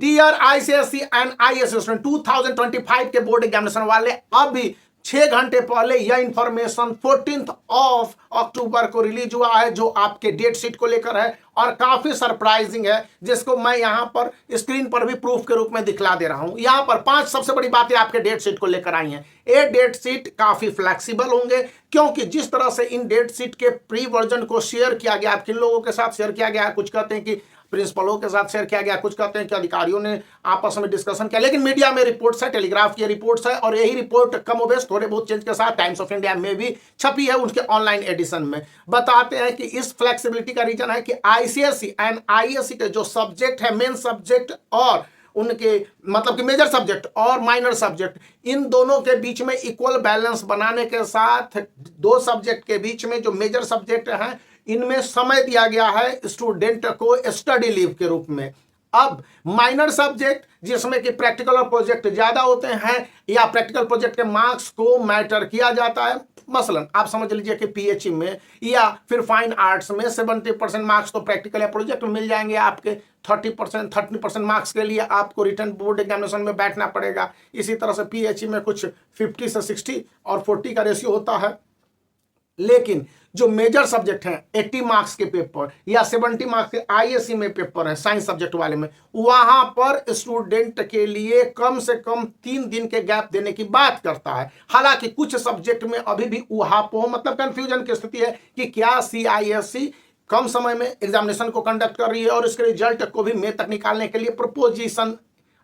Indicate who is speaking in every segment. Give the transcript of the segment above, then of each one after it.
Speaker 1: Dear ICSE and IAS student 2025 के board examination वाले, अभी 6 घंटे पहले यह इंफॉर्मेशन 14 अक्टूबर को रिलीज हुआ है जो आपके डेट शीट को लेकर है और काफी सरप्राइजिंग है, जिसको मैं यहां पर स्क्रीन पर भी प्रूफ के रूप में दिखला दे रहा हूं। यहां पर 5 सबसे बड़ी बातें आपके डेट शीट को लेकर आई हैं। ये डेट शीट काफी फ्लेक्सिबल होंगे, क्योंकि जिस तरह से इन डेट शीट के प्री वर्जन को शेयर किया गया, किन लोगों के साथ शेयर किया गया है, कुछ कहते हैं कि प्रिंसिपलों के साथ शेयर किया गया, कुछ कहते हैं कि अधिकारियों ने आपस में डिस्कशन किया, लेकिन मीडिया में रिपोर्ट्स है, टेलीग्राफ की रिपोर्ट्स है और यही रिपोर्ट कमोबेश थोड़े बहुत चेंज के साथ टाइम्स ऑफ इंडिया में भी छपी है, उनके ऑनलाइन एडिशन में। बताते हैं कि इस फ्लेक्सिबिलिटी का रीजन है कि आईसीएसई एंड आईएससी के जो सब्जेक्ट है, मेन सब्जेक्ट और उनके मतलब कि मेजर सब्जेक्ट और माइनर सब्जेक्ट, इन दोनों के बीच में इक्वल बैलेंस बनाने के साथ 2 सब्जेक्ट के बीच में जो मेजर सब्जेक्ट हैं, इनमें समय दिया गया है स्टूडेंट को स्टडी लीव के रूप में। अब माइनर सब्जेक्ट जिसमें कि प्रैक्टिकल और प्रोजेक्ट ज्यादा होते हैं या प्रैक्टिकल प्रोजेक्ट के मार्क्स को मैटर किया जाता है, मसलन आप समझ लीजिए कि पीएचई में या फिर फाइन आर्ट्स में 70% मार्क्स तो प्रैक्टिकल या प्रोजेक्ट में मिल जाएंगे आपके, 30% मार्क्स के लिए आपको रिटन बोर्ड एग्जामिनेशन में बैठना पड़ेगा। इसी तरह से पीएचई में कुछ 50 से 60 और 40 का रेशियो होता है। लेकिन जो मेजर सब्जेक्ट हैं 80 मार्क्स के पेपर या 70 मार्क्स के आईएससी में पेपर है साइंस सब्जेक्ट वाले में, वहां पर स्टूडेंट के लिए कम से कम 3 दिन के गैप देने की बात करता है। हालांकि कुछ सब्जेक्ट में अभी भी उहापोह मतलब कंफ्यूजन की स्थिति है कि क्या सीआईएससी कम समय में एग्जामिनेशन को कंडक्ट कर रही है और इसके रिजल्ट को भी मई तक निकालने के लिए प्रपोजिशन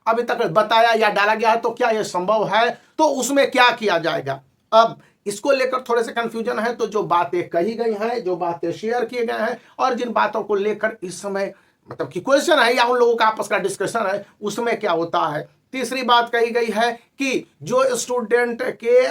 Speaker 1: अभी तक बताया या डाला गया है, तो क्या यह संभव है, तो उसमें क्या किया जाएगा। अब इसको लेकर थोड़े से कंफ्यूजन है, तो जो बातें कही गई हैं, जो बातें शेयर किए गए हैं और जिन बातों को लेकर इस समय मतलब कि क्वेश्चन है या उन लोगों का आपस का डिस्कशन है, उसमें क्या होता है। तीसरी बात कही गई है कि जो स्टूडेंट के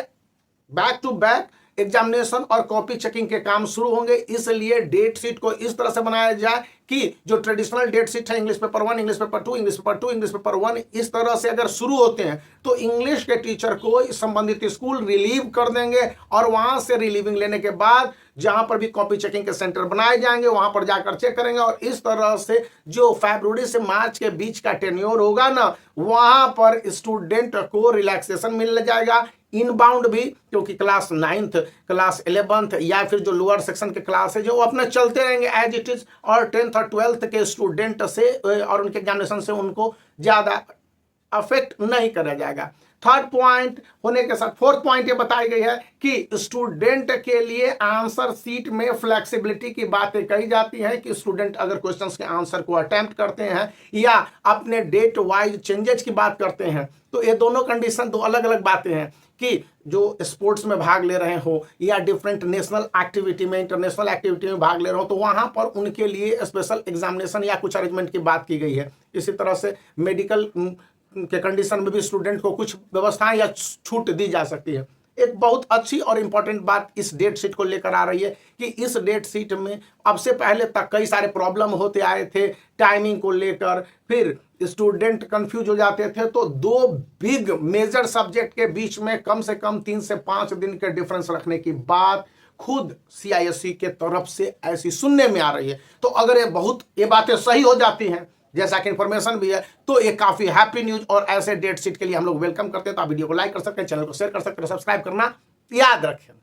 Speaker 1: बैक टू बैक एग्जामिनेशन और कॉपी चेकिंग के काम शुरू होंगे, इसलिए डेट शीट को इस तरह से बनाया जाए कि जो ट्रेडिशनल डेट शीट है, English paper 1, English paper 2, English paper 2, English paper 1, इस तरह से अगर शुरू होते हैं तो इंग्लिश के टीचर को संबंधित स्कूल रिलीव कर देंगे और वहां से रिलीविंग लेने के बाद जहां पर भी कॉपी चेकिंग के सेंटर बनाए जाएंगे वहां पर जाकर चेक करेंगे और इस तरह से जो फरवरी से मार्च के बीच का टेन्योर होगा ना, वहां पर स्टूडेंट को रिलैक्सेशन मिल जाएगा। इनबाउंड भी, क्योंकि क्लास 9th, क्लास 11th या फिर जो लोअर सेक्शन के क्लास है जो अपने चलते रहेंगे एज इट इज, और 10th और 12th के स्टूडेंट से और उनके एग्जामिनेशन से उनको ज्यादा अफेक्ट नहीं करा जाएगा। थर्ड पॉइंट होने के साथ फोर्थ पॉइंट ये बताई गई है कि स्टूडेंट के लिए आंसर शीट में फ्लेक्सिबिलिटी की बातें कही जाती हैं कि स्टूडेंट अगर क्वेश्चंस के आंसर को अटेम्प्ट करते हैं या अपने डेट वाइज चेंजेस की बात करते हैं, तो ये दोनों कंडीशन 2 अलग अलग बातें हैं कि जो स्पोर्ट्स में भाग ले रहे हो या डिफरेंट नेशनल एक्टिविटी में, इंटरनेशनल एक्टिविटी में भाग ले रहे हो, तो वहां पर उनके लिए स्पेशल एग्जामिनेशन या कुछ अरेंजमेंट की बात की गई है। इसी तरह से मेडिकल के कंडीशन में भी स्टूडेंट को कुछ व्यवस्थाएं या छूट दी जा सकती है। एक बहुत अच्छी और इंपॉर्टेंट बात इस डेट शीट को लेकर आ रही है कि इस डेट शीट में अब से पहले तक कई सारे प्रॉब्लम होते आए थे टाइमिंग को लेकर, फिर स्टूडेंट कंफ्यूज हो जाते थे, तो 2 बिग मेजर सब्जेक्ट के बीच में कम से कम 3 से 5 दिन के डिफरेंस रखने की बात खुद सीआईएससी के तरफ से ऐसी सुनने में आ रही है। तो अगर ये बातें सही हो जाती हैं जैसा कि इंफॉर्मेशन भी है, तो ये काफी हैप्पी न्यूज और ऐसे डेट शीट के लिए हम लोग वेलकम करते हैं। तो आप वीडियो को लाइक कर सकते हैं, चैनल को शेयर कर सकते हैं, सब्सक्राइब करना याद रखें।